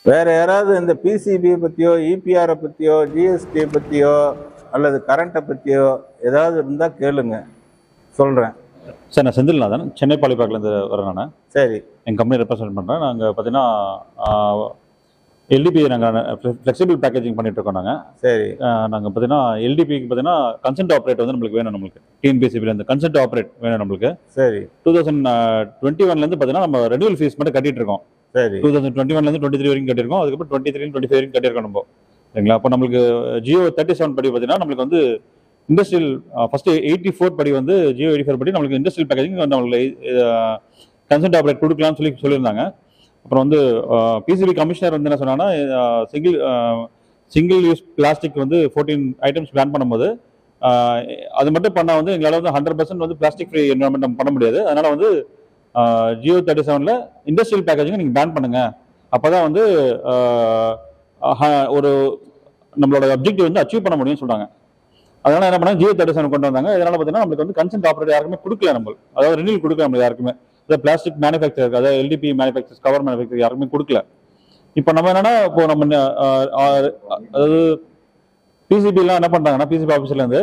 வேற யாராவது இந்த பிசிபி பற்றியோ இபிஆரை பற்றியோ ஜிஎஸ்டி பற்றியோ அல்லது கரண்ட்டை பற்றியோ ஏதாவது இருந்தால் கேளுங்க, சொல்கிறேன். சார் நான் செந்தில்நாதன், சென்னை பாலிபாக்லேருந்து வரேன். நான் சரி எங்கள் கம்பெனி ரெப்ரசென்ட் பண்ணுறேன். நாங்கள் பார்த்தீங்கன்னா எல்டிபி நாங்கள் ஃப்ளெக்சிபிள் பேக்கேஜிங் பண்ணிட்டு இருக்கோம். நாங்கள் சரி நாங்கள் பார்த்தீங்கன்னா எல்டிபிக்கு பார்த்தீங்கன்னா கன்சென்ட் ஆப்ரேட் வந்து நம்மளுக்கு வேணும். நம்மளுக்கு டிஎன்பிஎஸ்சிபிலேருந்து கன்சென்ட் ஆப்ரேட் வேணும் நம்மளுக்கு. சரி 2021 பார்த்தீங்கன்னா நம்ம ரெனியூவல் ஃபீஸ் மட்டும் கட்டிட்டு இருக்கோம். சரி 2021 23 வரைக்கும் கட்டியிருக்கோம். அதுக்கப்புறம் 23 25 வரைக்கும் கட்டியிருக்கோம் நம்ம. சரிங்களா? அப்போ நம்மளுக்கு ஜியோ 37 படி பார்த்தீங்கன்னா நம்மளுக்கு வந்து இண்டஸ்ட்ரியல் ஃபர்ஸ்ட் 84 படி வந்து ஜியோ 84 படி நம்மளுக்கு இண்டஸ்ட்ரியல் பேக்கேஜிங் நம்மளுக்கு கன்சென்ட் ஆப்ரேட் கொடுக்கலாம்னு சொல்லியிருந்தாங்க. அப்புறம் வந்து பிசிபி கமிஷனர் வந்து என்ன சொன்னாங்கன்னா சிங்கிள் யூஸ் பிளாஸ்டிக் வந்து 14 ஐட்டம்ஸ் பேன் பண்ணும்போது அது மட்டும் பண்ணால் வந்து எங்களால் வந்து 100% வந்து பிளாஸ்டிக் ஃப்ரீ என்வரன்மெண்ட் நம்ம பண்ண முடியாது. அதனால வந்து ஜியோ 37 இண்டஸ்ட்ரியல் பேக்கேஜிங் நீங்கள் பேன் பண்ணுங்க. அப்போதான் வந்து ஒரு நம்மளோட அப்ஜெக்டிவ் வந்து அச்சீவ் பண்ண முடியும்னு சொல்றாங்க. அதனால என்ன பண்ணாங்க, ஜியோ 37 கொண்டு வந்தாங்க. இதனால பார்த்தீங்கன்னா நம்மளுக்கு வந்து கன்சென்ட் ஆப்ரேட் யாருக்குமே கொடுக்கல, நம்ம அதாவது ரினியூல் கொடுக்கல நம்ம யாருக்குமே. அதாவது பிளாஸ்டிக் மேனுஃபேக்சர், அதாவது எல்டிபி மேனுஃபேக்சர்ஸ், கவர் மேனுஃபேக்சர் யாருக்குமே கொடுக்கல. இப்போ நம்ம என்னன்னா, இப்போ நம்ம அதாவது பிசிபிலாம் என்ன பண்றாங்கன்னா, பிசிபி ஆஃபீஸ்ல இருந்து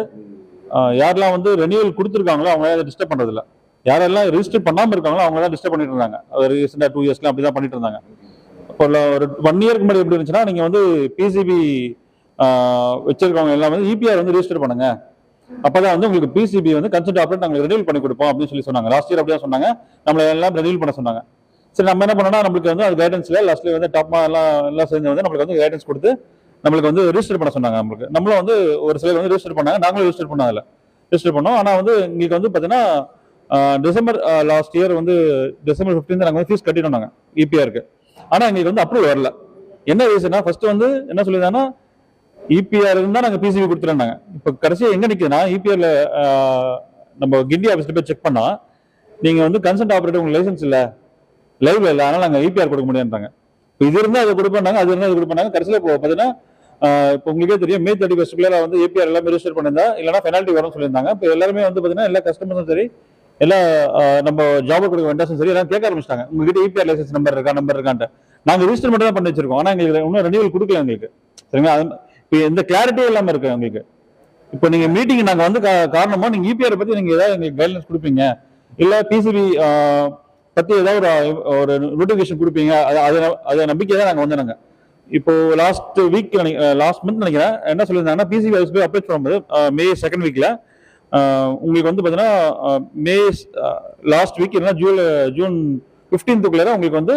யாரெல்லாம் வந்து ரெனியூவல் கொடுத்துருக்காங்களோ அவங்க அதை டிஸ்டர்ப் பண்றது இல்லை. யாரெல்லாம் ரிஜிஸ்டர் பண்ணாமல் இருக்காங்களோ அவங்க தான் டிஸ்டர்ப் பண்ணிட்டு இருந்தாங்க. அது ரீசெண்டாக 2 இயர்ஸ்லாம் அப்படி தான் பண்ணிட்டு இருந்தாங்க. இப்போ ஒரு 1 இயருக்கு முன்னாடி எப்படி இருந்துச்சுன்னா, நீங்க வந்து பிசிபி வச்சிருக்கவங்க எல்லாம் வந்து இபிஆர் வந்து ரிஜிஸ்டர் பண்ணுங்க, அப்பதான் வந்து உங்களுக்கு பிசிபி வந்து கன்சென்ட் ஆப்ரேட் நாங்கள் ரெனியூல் பண்ணி கொடுப்போம் அப்படின்னு சொல்லி சொன்னாங்க. லாஸ்ட் இயர் அப்படிதான் சொன்னாங்க, நம்மள எல்லாம் ரெனியூல் பண்ண சொன்னாங்க. சரி நம்ம என்ன பண்ணோம்னா, நம்மளுக்கு வந்து அது கைடன்ஸ்ல லாஸ்ட்ல வந்து டாப்மா எல்லாம் சேர்ந்து வந்து நம்மளுக்கு வந்து கைடன்ஸ் கொடுத்து நம்மளுக்கு வந்து ரிஜிஸ்டர் பண்ண சொன்னாங்க. நம்மளும் வந்து ஒரு சிலர் வந்து ரிஜிஸ்டர் பண்ணாங்க, நாங்களும் ரிஜிஸ்டர் பண்ணோம். அதில் ரிஜிஸ்டர் பண்ணோம். ஆனால் வந்து இங்களுக்கு வந்து பார்த்தீங்கன்னா டிசம்பர் லாஸ்ட் இயர் வந்து டிசம்பர் 15 நாங்கள் வந்து ஃபீஸ் கட்டிட்டோம் நாங்கள் இபிஆருக்கு. ஆனால் எங்களுக்கு வந்து அப்ரூவல் வரல. என்ன ரீசனா, ஃபர்ஸ்ட் வந்து என்ன சொல்லியிருந்தாங்கன்னா இபிஆர் இருந்தா நாங்க பிசிபி கொடுத்துருந்தாங்க. இப்ப கடைசியா எங்க நிக்குதுன்னா, இபிஆர்ல நம்ம கிண்டி ஆஃபீஸ்ல போய் செக் பண்ணா, நீங்க வந்து கன்சென்ட் ஆப்ரேட்டர் உங்களுக்கு லைசன்ஸ் இல்ல, லைவ்ல இல்ல, அதனால நாங்க இபிஆர் கொடுக்க முடியாதுன்றாங்க. இது இருந்தா அதை கொடுப்பாங்க, அது இருந்தா அது கொடுப்பாங்க. கடைசியில இப்போ பாத்தீங்கன்னா இப்போ உங்களுக்கே தெரியும், May 31 வந்து இபிஆர் எல்லாமே ரெஜிஸ்டர் பண்ணிருந்தா இல்லைன்னா பெனால்ட்டி வரும்னு சொல்லியிருந்தாங்க. இப்போ எல்லாருமே வந்து பாத்தீங்கன்னா எல்லா கஸ்டமர்ஸும் சரி, எல்லா நம்ம ஜாப் கொடுக்க வெண்டர்ஸும் சரி எல்லாம் கேட்க ஆரம்பிச்சிட்டாங்க, உங்ககிட்ட இபிஆர் லைசன்ஸ் நம்பர் இருக்கான்ட்டு. நாங்க ரிஜிஸ்டர் மட்டும் தான் பண்ணி வச்சிருக்கோம், ஆனா எங்களுக்கு இன்னும் ரெனியூவல் கொடுக்கல எங்களுக்கு. சரிங்களா? இப்போ எந்த கிளாரிட்டியும் இல்லாம இருக்கு உங்களுக்கு. இப்போ நீங்க மீட்டிங் நாங்க வந்து காரணமா நீங்க இபிஆர் பத்தி நீங்க ஏதாவது எங்களுக்கு கைட்லைன்ஸ் கொடுப்பீங்க, இல்ல பிசிபி பத்தி ஏதாவது ஒரு நோட்டிபிகேஷன் கொடுப்பீங்க, அது நம்பிக்கை தான் நாங்க வந்தோம். இப்போ லாஸ்ட் மந்த் நினைக்கிறேன் என்ன சொல்லியிருந்தாங்கன்னா, பிசிபி ஹவுஸ் போய் அப்ரோச் பண்ணும்போது May 2nd வீக்ல உங்களுக்கு வந்து பாத்தீங்கன்னா மே லாஸ்ட் வீக் இல்லைன்னா ஜூன் 15th உங்களுக்கு வந்து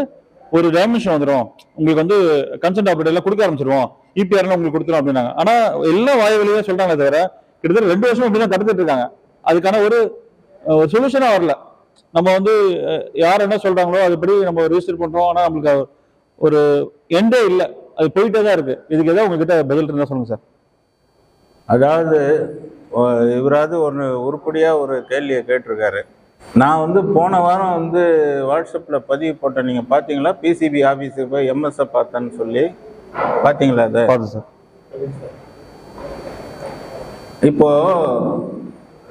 ஒரு டைமென்ஷன் வந்துடும், உங்களுக்கு வந்து கன்சென்ட் ஆப்ரேட் எல்லாம் கொடுக்க ஆரம்பிச்சிருவோம், இபிஆர் உங்களுக்கு கொடுத்துரும் அப்படின்னாங்க. ஆனா எல்லாம் வாய் வழியா சொல்றாங்க தவிர கிட்டத்தட்ட 2 வருஷம் அப்படிதான் தடுத்துட்டு இருக்காங்க. அதுக்கான ஒரு சொல்யூஷனா வரல. நம்ம வந்து யார் என்ன சொல்றாங்களோ அதுபடி நம்ம ரிஜிஸ்டர் பண்றோம், ஆனா நம்மளுக்கு ஒரு எண்டே இல்லை, அது போயிட்டே தான் இருக்கு. இதுக்கு ஏதாவது உங்ககிட்ட பதில் இருந்தா சொல்லுங்க சார். அதாவது இவராது ஒரு உருப்படியா ஒரு கேள்வியை கேட்டிருக்காரு. நான் வந்து போன வாரம் வந்து வாட்ஸ்அப்பில் பதிவு போட்டேன், நீங்கள் பார்த்தீங்களா? பிசிபி ஆஃபீஸுக்கு போய் எம்எஸ்ஐ பார்த்தேன்னு சொல்லி பார்த்தீங்களா? அதை பார்த்து சார். இப்போ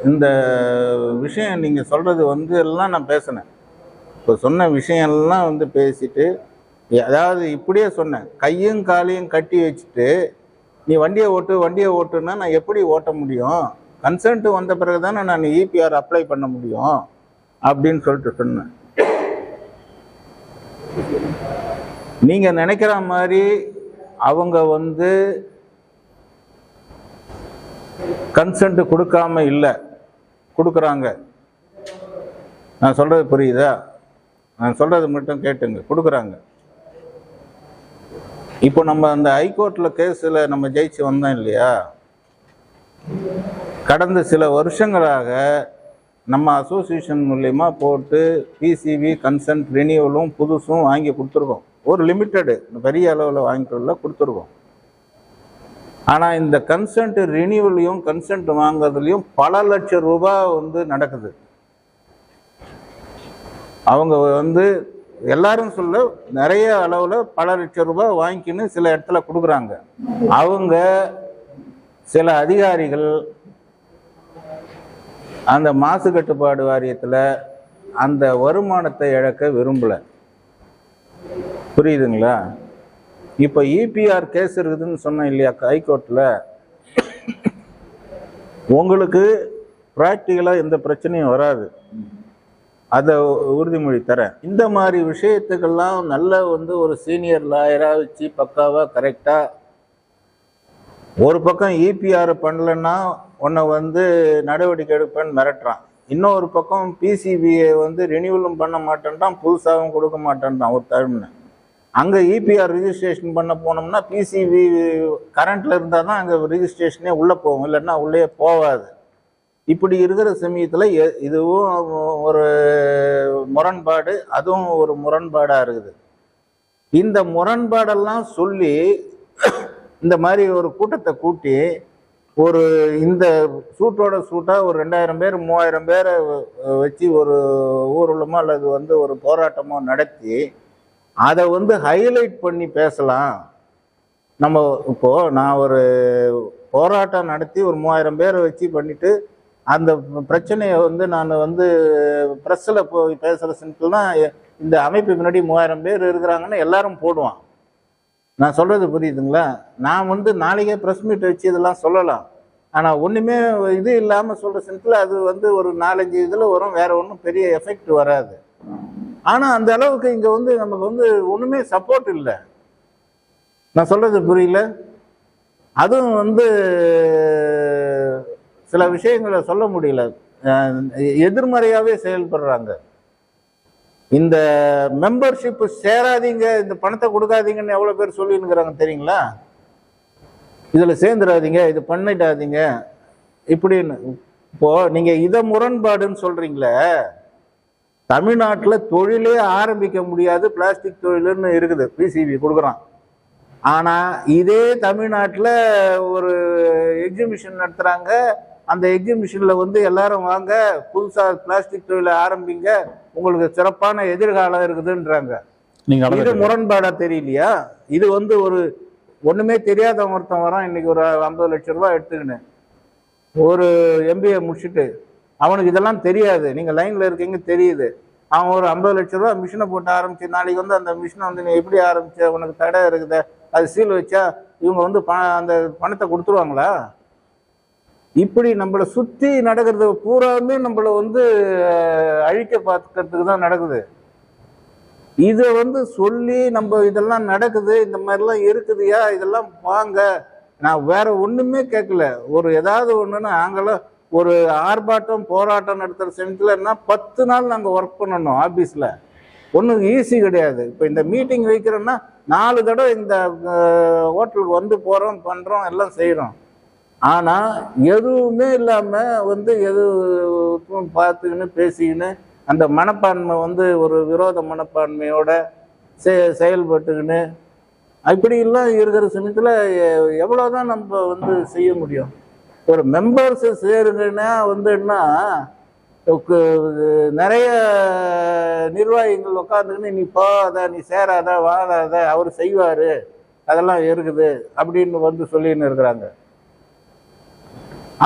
இந்த விஷயம் நீங்கள் சொல்கிறது வந்து எல்லாம் நான் பேசினேன். இப்போ சொன்ன விஷயம்லாம் வந்து பேசிட்டு, அதாவது இப்படியே சொன்னேன், கையும் காலையும் கட்டி வச்சுட்டு நீ வண்டியை ஓட்டுன்னா நான் எப்படி ஓட்ட முடியும்? கன்சென்ட் வந்த பிறகு தானே நான் இபிஆர் அப்ளை பண்ண முடியும் அப்படின்னு சொல்லிட்டு சொன்னேன். நீங்க நினைக்கிற மாதிரி அவங்க வந்து கன்சென்ட் கொடுக்காம இல்லை, கொடுக்குறாங்க. நான் சொல்றது புரியுதா? நான் சொல்றது மட்டும் கேட்டுங்க, கொடுக்குறாங்க. இப்போ நம்ம அந்த ஹைகோர்ட்ல கேஸில் நம்ம ஜெயிச்சு வந்தோம் இல்லையா? கடந்த சில வருஷங்களாக நம்ம அசோசியேஷன் மூலயமா போட்டு பிசிபி கன்சென்ட் ரினியூவலும் புதுசும் வாங்கி கொடுத்துருக்கோம். ஒரு லிமிட்டடு பெரிய அளவில் வாங்கிட்டு கொடுத்துருக்கோம். ஆனால் இந்த கன்சென்ட் ரினியூவலையும் கன்சென்ட் வாங்குறதுலையும் பல லட்சம் ரூபாய் வந்து நடக்குது. அவங்க வந்து எல்லாரும் சொல்ல நிறைய அளவில் பல லட்சம் ரூபாய் வாங்கிக்கின்னு சில இடத்துல கொடுக்குறாங்க. அவங்க சில அதிகாரிகள் அந்த மாசு கட்டுப்பாடு வாரியத்தில் அந்த வருமானத்தை இழக்க விரும்பல. புரியுதுங்களா? இப்போ இபிஆர் கேஸ் இருக்குதுன்னு சொன்னேன் இல்லையா ஹைகோர்ட்டில், உங்களுக்கு ப்ராக்டிக்கலாக எந்த பிரச்சனையும் வராது, அதை உறுதிமொழி தரேன். இந்த மாதிரி விஷயத்துக்கெல்லாம் நல்ல ஒரு சீனியர் லாயராக வச்சு பக்காவாக கரெக்டாக, ஒரு பக்கம் இபிஆர் பண்ணலன்னா உன்னை நடவடிக்கை எடுப்பேன்னு மிரட்டுறான், இன்னொரு பக்கம் பிசிபியை ரினியூவலும் பண்ண மாட்டேன்றான், புதுசாகவும் கொடுக்க மாட்டேன்றான் ஒரு டர்ம்னு. அங்கே இபிஆர் ரிஜிஸ்ட்ரேஷன் பண்ண போனோம்னா பிசிபி கரண்ட்டில் இருந்தால் தான் அங்கே ரிஜிஸ்ட்ரேஷனே உள்ளே போகும், இல்லைன்னா உள்ளே போகாது. இப்படி இருக்கிற சமயத்தில் இதுவும் ஒரு முரண்பாடு, அதுவும் ஒரு முரண்பாடாக இருக்குது. இந்த முரண்பாடெல்லாம் சொல்லி இந்த மாதிரி ஒரு கூட்டத்தை கூட்டி ஒரு இந்த சூட்டோட சூட்டாக ஒரு 2000 பேர் 3000 பேரை வச்சு ஒரு ஊர்வலமோ அல்லது ஒரு போராட்டமோ நடத்தி அதை ஹைலைட் பண்ணி பேசலாம். நம்ம இப்போது நான் ஒரு போராட்டம் நடத்தி ஒரு 3000 பேரை வச்சு பண்ணிவிட்டு அந்த பிரச்சனையை நான் ப்ரெஸ்ஸில் போய் பேசுகிற சிம்பிள்னா இந்த அமைப்பு முன்னாடி 3000 பேர் இருக்கிறாங்கன்னு எல்லாரும் போடுவான். நான் சொல்கிறது புரியுதுங்களா? நான் நாளைக்கே ப்ரெஸ் மீட் வச்சு இதெல்லாம் சொல்லலாம், ஆனால் ஒன்றுமே இது இல்லாமல் சொல்கிற சிம்பிள் அது ஒரு 4-5 இதில் வரும், வேறு ஒன்றும் பெரிய எஃபெக்ட் வராது. ஆனால் அந்த அளவுக்கு இங்கே நமக்கு ஒன்றுமே சப்போர்ட் இல்லை. நான் சொல்கிறது புரியல? அதுவும் சில விஷயங்களை சொல்ல முடியல, எதிர்மறையாகவே செயல்படுறாங்க. இந்த மெம்பர்ஷிப் சேராதீங்க, இந்த பணத்தை கொடுக்காதீங்கன்னு எவ்வளோ பேர் சொல்லினுங்கிறாங்க தெரியுங்களா? இதில் சேர்ந்துடாதீங்க, இது பண்ணிடாதீங்க இப்படின்னு. இப்போது நீங்கள் இதை முரண்பாடுன்னு சொல்கிறீங்களே, தமிழ்நாட்டில் தொழிலே ஆரம்பிக்க முடியாது, பிளாஸ்டிக் தொழிலுன்னு இருக்குது, பிசிபி கொடுக்குறான். ஆனால் இதே தமிழ்நாட்டில் ஒரு எக்ஸிபிஷன் நடத்துகிறாங்க, அந்த எக்ஸிபிஷனில் எல்லாரும் வாங்க, புதுசாக பிளாஸ்டிக் தொழிலை ஆரம்பிங்க, உங்களுக்கு சிறப்பான எதிர்காலம் இருக்குதுன்றாங்க. இது முரண்பாடாக தெரியலையா? இது ஒரு ஒன்றுமே தெரியாத ஒருத்தன் வரான், இன்னைக்கு ஒரு 50 லட்சம் ரூபா எடுத்துக்கின்னு ஒரு எம்பிஏ முடிச்சுட்டு, அவனுக்கு இதெல்லாம் தெரியாது, நீங்கள் லைனில் இருக்கீங்க தெரியுது, அவன் ஒரு 50 லட்ச ரூபா மிஷினை போட்டு ஆரம்பிச்சு நாளைக்கு அந்த மிஷினை நீ எப்படி ஆரம்பிச்ச, உனக்கு தடை இருக்குத, அது சீல் வச்சா இவங்க அந்த பணத்தை கொடுத்துருவாங்களா? இப்படி நம்மளை சுற்றி நடக்கிறது பூராமே நம்மளை அழிக்க பார்க்கறதுக்கு தான் நடக்குது. இதை சொல்லி நம்ம இதெல்லாம் நடக்குது, இந்த மாதிரிலாம் இருக்குதுயா, இதெல்லாம் வாங்க, நான் வேற ஒன்றுமே கேட்கல. ஏதாவது ஒன்றுன்னா நாங்களாம் ஒரு ஆர்ப்பாட்டம் போராட்டம் நடத்துகிற சென்டர்லன்னா 10 நாள் நாங்கள் ஒர்க் பண்ணணும் ஆஃபீஸில், ஒன்றும் ஈஸி கிடையாது. இப்போ இந்த மீட்டிங் வைக்கிறோன்னா 4 தடவை இந்த ஹோட்டலுக்கு போகிறோம், பண்ணுறோம், எல்லாம் செய்கிறோம். ஆனால் எதுவுமே இல்லாமல் எதுவும் பார்த்துக்கின்னு பேசிக்கின்னு அந்த மனப்பான்மை ஒரு விரோத மனப்பான்மையோட செயல்பட்டுக்கின்னு இப்படிலாம் இருக்கிற சமயத்தில் எவ்வளோதான் நம்ம செய்ய முடியும்? ஒரு மெம்பர்ஸ் சேருங்கன்னா என்ன, நிறைய நிர்வாகிகள் உட்காந்துக்கின்னு நீ போகாத, நீ சேராத, வாழாத, அவர் செய்வார், அதெல்லாம் இருக்குது அப்படின்னு சொல்லின்னு இருக்கிறாங்க.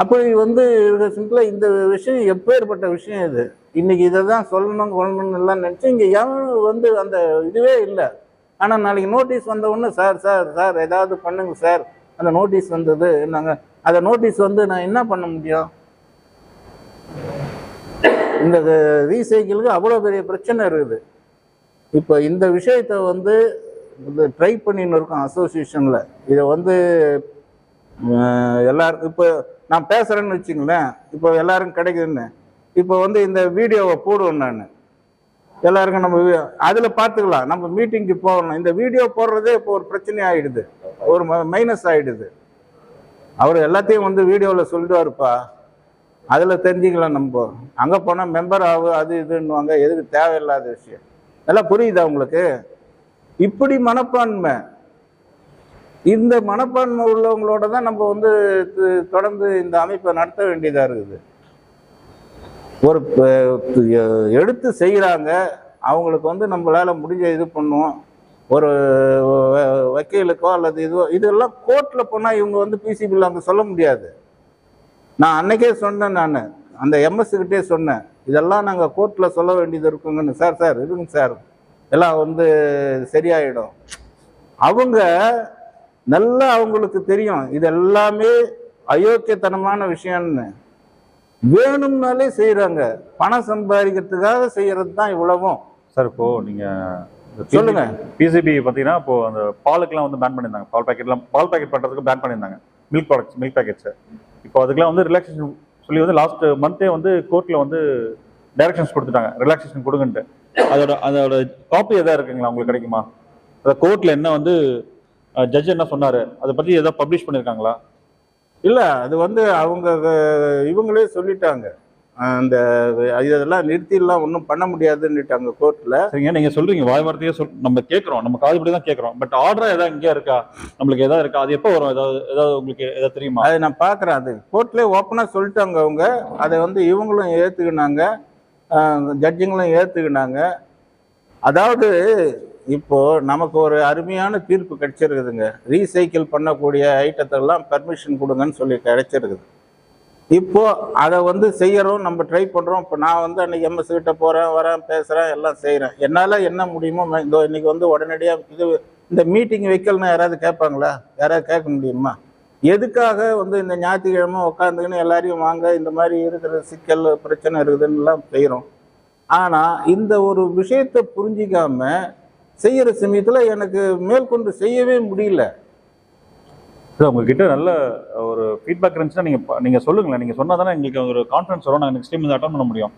அப்படி இருக்கிற சிம்பிளாக இந்த விஷயம் எப்பேற்பட்ட விஷயம் இது. இன்னைக்கு இதை தான் சொல்லணும்னு எல்லாம் நினச்சி இங்கே எவனும் அந்த இதுவே இல்லை. ஆனால் நாளைக்கு நோட்டீஸ் வந்த உடனே சார் சார் சார் ஏதாவது பண்ணுங்க சார், அந்த நோட்டீஸ் வந்தது நாங்கள் அந்த நோட்டீஸ் நான் என்ன பண்ண முடியும்? இந்த ரீசைக்கிளுக்கு அவ்வளோ பெரிய பிரச்சனை இருக்குது. இப்போ இந்த விஷயத்தை ட்ரை பண்ணின்னு இருக்கோம் அசோசியேஷனில். இதை எல்லாருக்கும் இப்போ நான் பேசுகிறேன்னு வச்சுங்களேன், இப்போ எல்லாருக்கும் கிடைக்குதுன்னு இப்போ இந்த வீடியோவை போடுவேன் நான், எல்லாருக்கும் நம்ம அதில் பார்த்துக்கலாம். நம்ம மீட்டிங்க்கு போகணும், இந்த வீடியோ போடுறதே இப்போ ஒரு பிரச்சனை ஆகிடுது, ஒரு மைனஸ் ஆகிடுது. அவர் எல்லாத்தையும் வீடியோவில் சொல்லிடுவாருப்பா, அதில் தெரிஞ்சுக்கலாம். நம்ம அங்கே போனால் மெம்பர் ஆகும் அது இதுன்னுவாங்க, எதுக்கு தேவையில்லாத விஷயம். நல்லா புரியுதா உங்களுக்கு? இப்படி மனப்பான்மை, இந்த மனப்பான்மை உள்ளவங்களோட தான் நம்ம தொடர்ந்து இந்த அமைப்பை நடத்த வேண்டியதாக இருக்குது. ஒரு எடுத்து செய்கிறாங்க, அவங்களுக்கு நம்மளால் முடிஞ்ச இது பண்ணுவோம். ஒரு வக்கீலுக்கோ அல்லது இதெல்லாம் கோர்ட்டில் போனால் இவங்க பிசிபியில் அங்கே சொல்ல முடியாது. நான் அன்னைக்கே சொன்னேன், நான் அந்த எம்எஸ்கிட்டே சொன்னேன், இதெல்லாம் நாங்கள் கோர்ட்டில் சொல்ல வேண்டியது இருக்குங்கன்னு. சார் சார் இருங்க சார், எல்லாம் சரியாயிடும். அவங்க நல்லா அவங்களுக்கு தெரியும் இது எல்லாமே அயோக்கியத்தனமான விஷயம்னு, வேணும்னாலே செய்யறாங்க. பணம் சம்பாதிக்கிறதுக்காக செய்யறது தான் இவ்வளவும். சார் இப்போ நீங்க சொல்லுங்க. பிசிபி பார்த்தீங்கன்னா இப்போ அந்த பாலுக்குலாம் வந்து பேன் பண்ணியிருந்தாங்க, பால் பாக்கெட் பண்ணுறதுக்கு பேன் பண்ணியிருந்தாங்க, மில்க் ப்ராடக்ட்ஸ், மில்க் பேக்கெட்ஸ். இப்போ அதுக்கெல்லாம் வந்து ரிலாக்ஸேஷன் சொல்லி வந்து லாஸ்ட் மந்த்தே வந்து கோர்ட்டில் வந்து டைரக்ஷன்ஸ் கொடுத்துட்டாங்க, ரிலாக்ஸேஷன் கொடுங்கன்ட்டு. அதோட காப்பி எதாவது இருக்குங்களா உங்களுக்கு, கிடைக்குமா? அதை கோர்ட்டில் என்ன வந்து ஜட்ஜ் என்ன சொன்னார், அதை பற்றி எதாவது பப்ளிஷ் பண்ணியிருக்காங்களா? இல்லை, அது வந்து அவங்க இவங்களே சொல்லிட்டாங்க, அந்த இதெல்லாம் நிறுத்திடலாம், ஒன்றும் பண்ண முடியாதுன்னுட்டாங்க கோர்ட்டில். சரிங்க, நீங்கள் சொல்கிறீங்க வாய் வார்த்தையே நம்ம கேட்குறோம், நம்ம காதுபடி தான் கேட்குறோம். பட் ஆர்டர் ஏதாவது இங்கே இருக்கா, நம்மளுக்கு எதாவது இருக்கா? அது எப்போ வரும்? ஏதாவது உங்களுக்கு எதாவது தெரியுமா? அதை நான் பார்க்குறேன். அது கோர்ட்லேயே ஓப்பனாக சொல்லிட்டாங்க அவங்க. அதை வந்து இவங்களும் ஏற்றுக்கினாங்க, ஜட்ஜுங்களும் ஏற்றுக்கினாங்க. அதாவது இப்போ நமக்கு ஒரு அருமையான தீர்ப்பு கிடைச்சிருக்குதுங்க. ரீசைக்கிள் பண்ணக்கூடிய ஐட்டத்தெல்லாம் பெர்மிஷன் கொடுங்கன்னு சொல்லி கிடைச்சிருக்குது. இப்போ அதை வந்து செய்யறோம், நம்ம ட்ரை பண்ணுறோம். இப்போ நான் வந்து அன்னைக்கு எம்எஸ் கிட்ட போகிறேன், வரேன், பேசுகிறேன், எல்லாம் செய்கிறேன். என்னால் என்ன முடியுமோ இதோ இன்னைக்கு வந்து உடனடியாக இந்த மீட்டிங் வைக்கலன்னா யாராவது கேட்பாங்களா? யாராவது கேட்க முடியுமா? எதுக்காக வந்து இந்த ஞாயிற்றுக்கிழமை உட்காந்துக்கின்னு எல்லாரையும் வாங்க, இந்த மாதிரி இருக்கிற சிக்கல் பிரச்சனை இருக்குதுன்னுலாம் செய்கிறோம். ஆனால் இந்த ஒரு விஷயத்தை புரிஞ்சிக்காம செய்யற சமயத்தில் எனக்கு மேற்கொண்டு செய்யவே முடியல. உங்ககிட்ட நல்ல ஒரு ஃபீட்பேக் இருந்துச்சுன்னா நீங்க சொல்லுங்களேன். நீங்க சொன்னா தானே எங்களுக்கு ஒரு கான்ஃபிடன்ஸ் வரும், நாங்கள் நெக்ஸ்ட் டைம் இதை அட்டன் பண்ண முடியும்.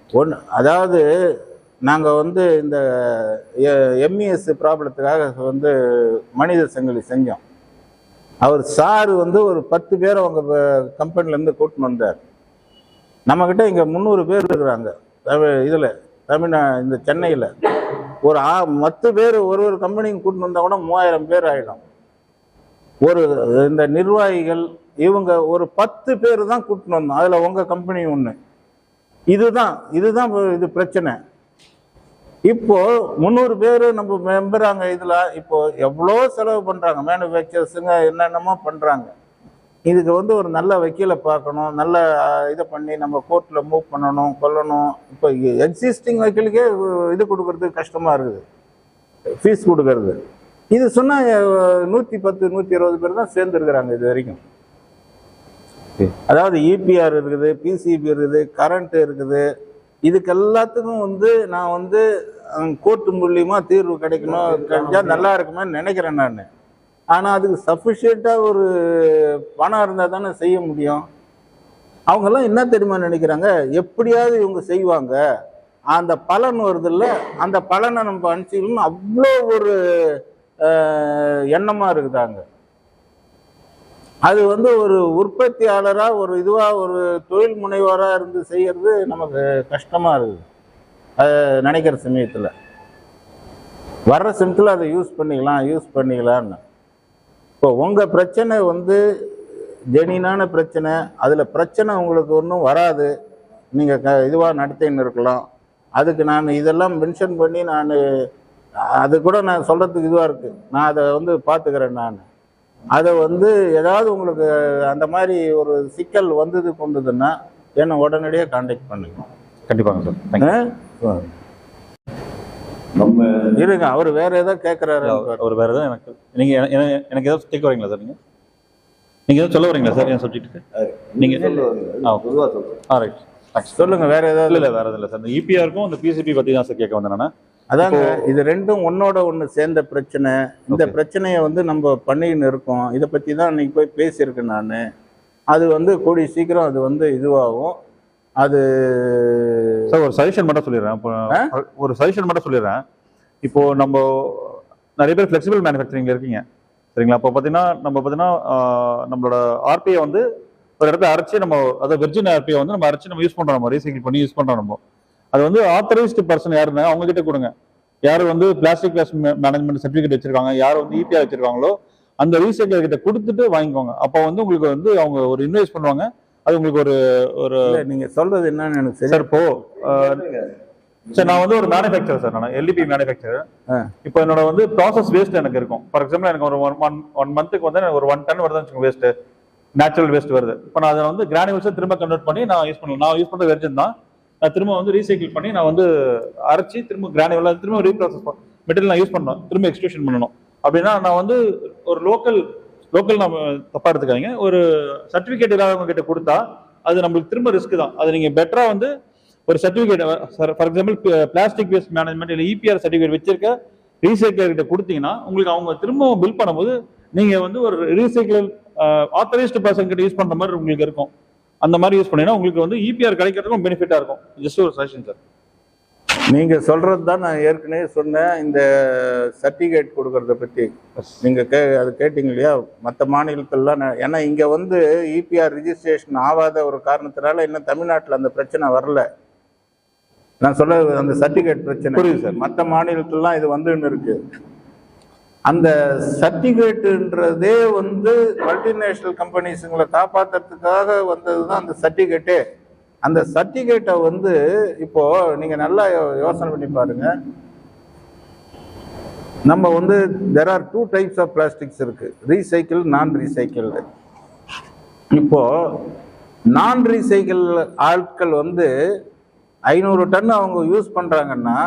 அதாவது நாங்கள் வந்து இந்த எம்இஎஸ் ப்ராப்ளத்துக்காக வந்து மனித சங்கிலி செஞ்சோம். அவர் சார் வந்து ஒரு 10 பேர் அவங்க கம்பெனிலேருந்து கூட்டின்னு வந்தார். நம்மக்கிட்ட இங்கே 300 பேர் இருக்கிறாங்க இதில் இந்த சென்னையில். ஒரு 10 பேர் ஒரு கம்பெனிக்கு கூட்டின்னு வந்தால் கூட 3000 பேர் ஆகிடும். ஒரு இந்த நிர்வாகிகள் இவங்க ஒரு 10 பேர் தான் கூட்டின்னு வந்தோம். அதில் உங்கள் கம்பெனி ஒன்று. இதுதான் இது பிரச்சனை. இப்போ 300 பேர் நம்ம மெம்பராங்க. இதில் இப்போ எவ்வளோ செலவு பண்ணுறாங்க, மேனுஃபேக்சர்ஸுங்க என்னென்னமோ பண்ணுறாங்க. இதுக்கு வந்து ஒரு நல்ல வக்கீலை பார்க்கணும், நல்ல இதை பண்ணி நம்ம கோர்ட்டில் மூவ் பண்ணணும், கொல்லணும். இப்போ எக்ஸிஸ்டிங் வக்கீலுக்கே இது கொடுக்கறதுக்கு கஷ்டமாக இருக்குது, ஃபீஸ் கொடுக்கறது. இது சொன்னால் 110 120 பேர் தான் சேர்ந்துருக்குறாங்க இது வரைக்கும். அதாவது இபிஆர் இருக்குது, பிசிபி இருக்குது, கரண்ட் இருக்குது. இதுக்கு எல்லாத்துக்கும் வந்து நான் வந்து கோர்ட்டு மூலியமா தீர்வு கிடைச்சா நல்லா இருக்குமே நினைக்கிறேன் நான். ஆனால் அதுக்கு சஃபிஷியண்ட்டாக ஒரு பணம் இருந்தால் தானே செய்ய முடியும். அவங்கெல்லாம் என்ன தெரியுமா நினைக்கிறாங்க, எப்படியாவது இவங்க செய்வாங்க, அந்த பலன் வருது இல்லை, அந்த பலனை நம்ம அனுப்பிச்சிக்கணும்னு அவ்வளோ ஒரு எண்ணமாக இருக்குதாங்க. அது வந்து ஒரு உற்பத்தியாளராக ஒரு இதுவாக ஒரு தொழில் முனைவோராக இருந்து செய்கிறது நமக்கு கஷ்டமாக இருக்குது. நினைக்கிற சமயத்தில் வர்ற சமயத்தில் அதை யூஸ் பண்ணிக்கலான்னு. இப்போ உங்கள் பிரச்சனை வந்து ஜெனினான பிரச்சனை, அதில் பிரச்சனை உங்களுக்கு ஒன்றும் வராது, நீங்கள் இதுவாக நடத்தின்னு இருக்கலாம். அதுக்கு நான் இதெல்லாம் மென்ஷன் பண்ணி அது கூட நான் சொல்கிறதுக்கு இதுவாக இருக்குது. நான் அதை வந்து பார்த்துக்கிறேன். நான் அதை வந்து ஏதாவது உங்களுக்கு அந்த மாதிரி ஒரு சிக்கல் கொண்டதுன்னா என்னை உடனடியாக கான்டாக்ட் பண்ணுங்க. கண்டிப்பாங்க சார். நம்ம இருங்க, அவர் வேற ஏதாவது கேட்குறாரு. அவர் வேற ஏதாவது எனக்கு ஏதாவது கேட்க வரீங்களா சார்? நீங்கள் ஏதாவது சொல்ல வரீங்களா சார் என் சப்ஜெக்ட்டுக்கு? நீங்கள் சொல்லுங்க. வேற ஏதாவது? இல்லை வேற எதுவும் இல்லை சார். இந்த இபிஆருக்கும் இந்த பிசிபி பற்றி தான் சார் கேட்க வந்தேன் நான். அதாங்க, இது ரெண்டும் ஒன்னோட ஒன்று சேர்ந்த பிரச்சனை. இந்த பிரச்சனையை வந்து நம்ம பண்ணின்னு இருக்கோம். இதை பற்றி தான் இன்னைக்கு போய் பேசியிருக்கேன் நான். அது வந்து கூடிய சீக்கிரம் அது வந்து இதுவாகும். அது சார் ஒரு சஜஷன் மட்டும் சொல்லிடுறேன். இப்போ நம்ம நிறைய பேர் ஃப்ளெக்சிபிள் மேனுஃபேக்சரிங்ல இருக்கீங்க, சரிங்களா? அப்போ பார்த்தீங்கன்னா நம்மளோட ஆர்பிஐ வந்து ஒரு இடத்துல அரைச்சி நம்ம அதாவது வெர்ஜின் ஆர்பிஐ வந்து நம்ம அரைச்சி நம்ம யூஸ் பண்ணுறோம், நம்ம ரீசைக்கிள் பண்ணி யூஸ் பண்ணுறோம். நம்ம அது வந்து ஆத்தரைஸ்டு பர்சன் யார் இருந்தாங்க அவங்க கிட்ட கொடுங்க. யார் வந்து பிளாஸ்டிக் வேஸ்ட் மேனேஜ்மெண்ட் சர்டிஃபிகேட் வச்சிருக்காங்க, யார் வந்து இபிஆர் வச்சிருக்காங்களோ அந்த ரீசைக்கிள் கிட்ட கொடுத்துட்டு வாங்கிக்கோங்க. அப்போ வந்து உங்களுக்கு வந்து அவங்க ஒரு இன்வெஸ்ட் பண்ணுவாங்க. அது உங்களுக்கு ஒரு நீங்க சொல்றது என்னன்னு எனக்கு சார். இப்போ சார் நான் வந்து ஒரு மேனுஃபேக்சர் சார், நான் எல்டிபி மேனுஃபேக்சர். இப்போ என்னோட வந்து ப்ராசஸ் வேஸ்ட் எனக்கு இருக்கும். ஃபார் எக்ஸாம்பிள் எனக்கு ஒரு ஒன் மந்த்துக்கு வந்து ஒரு 1 டன் வருதுன்னு வச்சுக்கோங்க, வேஸ்ட், நேச்சுரல் வேஸ்ட் வருது. இப்போ நான் அதை வந்து கிரானுவல்ஸை திரும்ப கன்வெர்ட் பண்ணி நான் யூஸ் பண்ணலாம். நான் யூஸ் பண்ணுற வெர்ஜன் தான். நான் திரும்ப வந்து ரீசைக்கிள் பண்ணி நான் வந்து அரைச்சி திரும்ப கிரானுவலாக திரும்ப ரீப்ராசஸ் மெட்டீரியல் நான் யூஸ் பண்ணணும், திரும்ப எக்ஸ்ட்ரூஷன் பண்ணணும். அப்படின்னா நான் வந்து ஒரு லோக்கல் நம்ம தப்பா எடுத்துக்காதீங்க, ஒரு சர்டிபிகேட் இல்லாதவங்க கிட்ட கொடுத்தா அது நம்மளுக்கு திரும்ப ரிஸ்க் தான். அது நீங்க பெட்டரா வந்து ஒரு certificate, for example plastic waste management இல்லை இபிஆர் சர்டிபிகேட் வச்சிருக்க ரீசைக்கிளர் கிட்ட கொடுத்தீங்கன்னா உங்களுக்கு அவங்க திரும்பவும் பில் பண்ணும்போது நீங்க வந்து ஒரு ரீசைக்கிள் ஆத்தரைஸ்டு பர்சன் கிட்ட யூஸ் பண்ற மாதிரி உங்களுக்கு இருக்கும். அந்த மாதிரி யூஸ் பண்ணீங்கன்னா உங்களுக்கு வந்து இபிஆர் கிடைக்கிறதுக்கும் பெனிஃபிட்டா இருக்கும். ஜஸ்ட் ஒரு சஜஷன் சார். நீங்க சொல்றது தான் நான் ஏற்கனவே சொன்னேன். இந்த சர்டிஃபிகேட் கொடுக்கறத பத்தி நீங்க அது கேட்டீங்க இல்லையா? மற்ற மாநிலத்திலாம் ஏன்னா இங்க வந்து இபிஆர் ரிஜிஸ்ட்ரேஷன் ஆகாத ஒரு காரணத்தினால இன்னும் தமிழ்நாட்டில் அந்த பிரச்சனை வரல. நான் சொல்ல அந்த சர்டிஃபிகேட் பிரச்சனை புரியுது சார். மற்ற மாநிலத்திலாம் இது வந்துன்னு இருக்கு. அந்த சர்டிஃபிகேட்டுன்றதே வந்து மல்டிநேஷனல் கம்பெனிஸுங்களை காப்பாற்றுறதுக்காக வந்தது தான் அந்த சர்டிஃபிகேட்டே. அந்த சர்டிஃபிகேட்டை வந்து இப்போ நீங்க நல்லா யோசனை பண்ணி பாருங்க. நம்ம வந்து there are 2 types of plastics இருக்கு, ரீசைக்கிள், நான் ரீசைக்கிள்டு. இப்போ நான் ரீசைக்கிள் ஆட்கள் வந்து 500 டன் அவங்க யூஸ் பண்றாங்கன்னா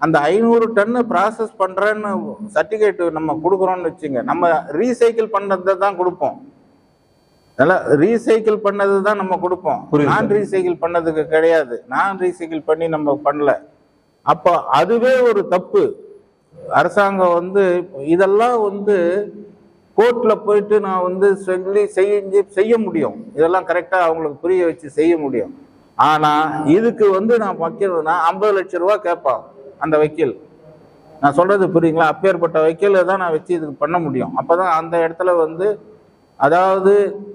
அந்த 500 டன்னு ப்ராசஸ் பண்றேன்னு சர்டிஃபிகேட் நம்ம கொடுக்குறோம்னு வச்சுங்க, நம்ம ரீசைக்கிள் பண்ணதை தான் கொடுப்போம். அதெல்லாம் ரீசைக்கிள் பண்ணது தான் நம்ம கொடுப்போம், நான் ரீசைக்கிள் பண்ணதுக்கு கிடையாது. நான் ரீசைக்கிள் பண்ணி நம்ம பண்ணல. அப்போ அதுவே ஒரு தப்பு. அரசாங்கம் வந்து இதெல்லாம் வந்து கோர்ட்ல போயிட்டு நான் வந்து சொல்லி செய்ய முடியும், இதெல்லாம் கரெக்டா அவங்களுக்கு புரிய வச்சு செய்ய முடியும். ஆனா இதுக்கு வந்து நான் வைக்கணும்னா 50 லட்சம் ரூபா கேட்பான் அந்த வக்கீல். நான் சொல்றது புரியுங்களா? அப்பேற்பட்ட வக்கீல தான் நான் வச்சு இதுக்கு பண்ண முடியும். அப்பதான் அந்த இடத்துல வந்து, அதாவது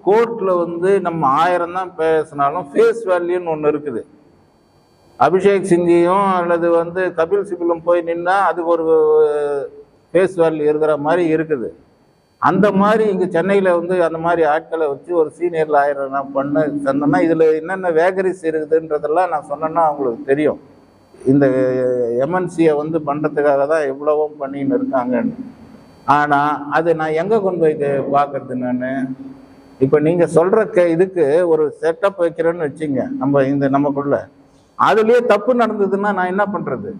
கோர்ட்ல வந்து நம்ம 1000 தான் பேசினாலும் ஃபேஸ் வேல்யூன்னு ஒன்று இருக்குது. அபிஷேக் சிங்கியும் அல்லது வந்து கபில் சிபிலும் போய் நின்னா அதுக்கு ஒரு ஃபேஸ் வேல்யூ இருக்கிற மாதிரி இருக்குது. அந்த மாதிரி இங்கே சென்னையில் வந்து அந்த மாதிரி ஆட்களை வச்சு ஒரு சீனியர் லாயரை நான் சொன்னேன்னா இதில் என்னென்ன வேகரிஸ் இருக்குதுன்றதெல்லாம் நான் சொன்னேன்னா அவங்களுக்கு தெரியும். இந்த எம்என்சியை வந்து பண்ணுறதுக்காக தான் எவ்வளவும் பண்ணின்னு இருக்காங்கன்னு. ஆனால் அது நான் எங்கே கொண்டு போய் பார்க்கறது? நான் இப்போ நீங்கள் சொல்கிற இதுக்கு ஒரு செட்டப் வைக்கிறேன்னு வச்சுங்க, நமக்குள்ள அதுலேயே தப்பு நடந்ததுன்னா நான் என்ன பண்ணுறது?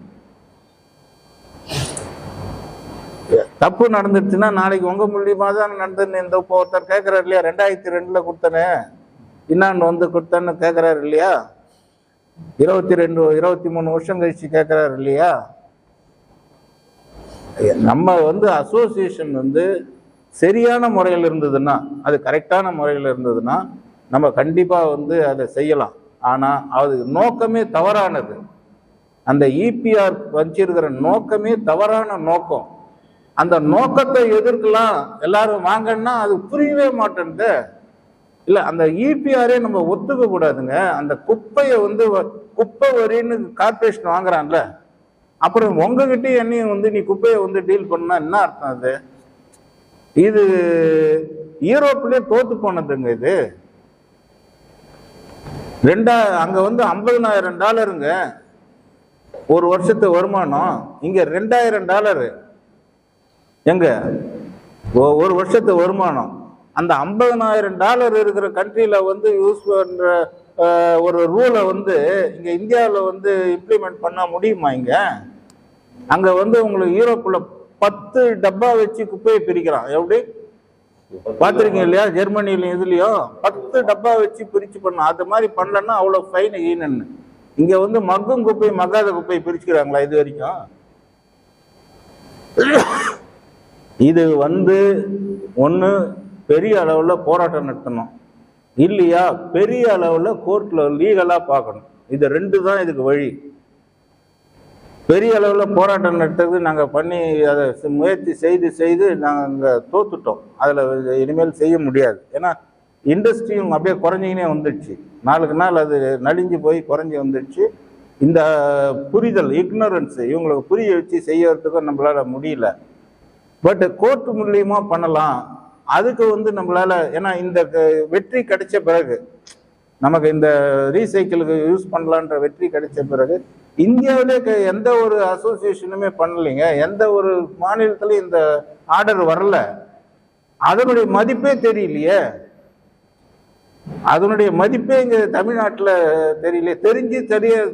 தப்பு நடந்துச்சுன்னா நாளைக்கு உங்க மூலியமா தான் நடந்துன்னு இந்த ஒருத்தர் கேட்கிறாரு இல்லையா, 2002 கொடுத்தனே இன்னான்னு வந்து கொடுத்தேன்னு கேட்கிறாரு இல்லையா, 23 வருஷம் கழிச்சு கேட்கிறாரு இல்லையா. நம்ம வந்து அசோசியேஷன் வந்து சரியான முறையில் இருந்ததுன்னா, அது கரெக்டான முறையில் இருந்ததுன்னா நம்ம கண்டிப்பா வந்து அதை செய்யலாம். ஆனா அது நோக்கமே தவறானது. அந்த இபிஆர் வச்சிருக்கிற நோக்கமே தவறான நோக்கம். அந்த நோக்கத்தை எதிர்க்கலாம் எல்லாரும் வாங்கன்னா அது புரியவே மாட்டேன்து. இல்ல அந்த இபிஆரே நம்ம ஒத்துக்க கூடாதுங்க. அந்த குப்பையை வந்து குப்பை வரின்னு கார்பரேஷன் வாங்குறான்ல, அப்புறம் உங்ககிட்ட என்னையும் வந்து நீ குப்பையை வந்து டீல் பண்ணா என்ன அர்த்தம்? அது இது யூரோப்லயே தோத்து போனதுங்க. இது அங்க வந்து $50,000 ஒரு வருஷத்து வருமானம், இங்க $2,000 எங்க ஒரு வருஷத்து வருமானம். அந்த $50,000 இருக்கிற கண்ட்ரியில வந்து யூஸ் பண்ற ஒரு ரூலை வந்து இங்க இந்தியாவில் வந்து இம்ப்ளிமெண்ட் பண்ண முடியுமா? இங்க அங்க வந்து உங்களுக்கு யூரோப்ல 10 டப்பா வச்சு குப்பையை பிரிக்கிறான். எப்படி பார்த்துருக்கீங்க இல்லையா? ஜெர்மனிலையும் இதுலயும் 10 டப்பா வச்சு பிரிச்சு பண்ண. அது மாதிரி பண்ணலன்னா அவ்வளவு ஃபைன் ஈனன்னு. இங்க வந்து மக்கும் குப்பை மக்காத குப்பை பிரிச்சுக்கிறாங்களா இது வரைக்கும்? இது வந்து ஒன்று பெரிய அளவில் போராட்டம் நடத்தணும், இல்லையா பெரிய அளவில் கோர்ட்டில் லீகலாக பார்க்கணும். இது 2 தான் இதுக்கு வழி. பெரிய அளவில் போராட்டம் நடத்துறது நாங்கள் பண்ணி அதை முயற்சி செய்து நாங்கள் தோத்துட்டோம். அதில் இனிமேல் செய்ய முடியாது. ஏன்னா இண்டஸ்ட்ரியும் அப்படியே குறைஞ்சிக்கினே வந்துடுச்சு. நாளுக்கு நாள் அது நலிஞ்சு போய் குறைஞ்சி வந்துடுச்சு. இந்த புரிதல், இக்னோரன்ஸ் இவங்களுக்கு புரிய வச்சு செய்யறதுக்கும் நம்மளால் முடியல. பட் கோர்ட் மூலியமா பண்ணலாம். அதுக்கு வந்து நம்மளால, ஏன்னா இந்த வெற்றி கிடைச்ச பிறகு, நமக்கு இந்த ரீசைக்கிளுக்கு யூஸ் பண்ணலான்ற வெற்றி கிடைச்ச பிறகு இந்தியாவிலே எந்த ஒரு அசோசியேஷனுமே பண்ணலைங்க. எந்த ஒரு மாநிலத்திலையும் இந்த ஆர்டர் வரல. அதனுடைய மதிப்பே தெரியலையே. அதனுடைய மதிப்பே இங்க தமிழ்நாட்டில் தெரியல.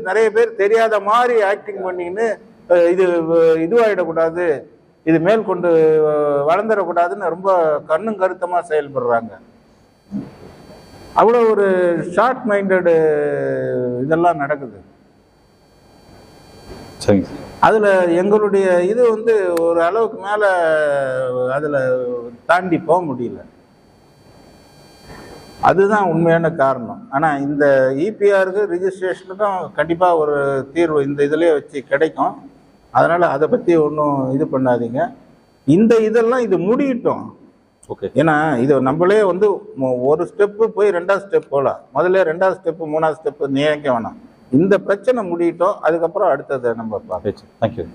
நிறைய பேர் தெரியாத மாதிரி ஆக்டிங் பண்ணின்னு இதுவாயிடக்கூடாது, இது மேல் கொண்டு வளர்ந்துடக்கூடாதுன்னு ரொம்ப கண்ணும் கருத்தமாக செயல்படுறாங்க. அவ்வளோ ஒரு ஷார்ட் மைண்டடு இதெல்லாம் நடக்குது. சரிங்க. அதில் எங்களுடைய இது வந்து ஒரு அளவுக்கு மேலே அதில் தாண்டி போக முடியல. அதுதான் உண்மையான காரணம். ஆனால் இந்த இபிஆருக்கு ரிஜிஸ்ட்ரேஷனுக்கும் கண்டிப்பாக ஒரு தீர்வு இந்த இதிலே வச்சு கிடைக்கும். அதனால் அதை பற்றி ஒன்றும் இது பண்ணாதீங்க. இந்த இதெல்லாம் இது முடியட்டும். ஓகே. ஏன்னா இது நம்மளே வந்து ஒரு ஸ்டெப்பு போய் 2வது ஸ்டெப் போகலாம். முதல்ல 2வது ஸ்டெப்பு 3வது ஸ்டெப்பு நினைக்க வேணாம். இந்த பிரச்சனை முடியட்டும், அதுக்கப்புறம் அடுத்ததை நம்ம பார்ப்போம். தேங்க்யூ.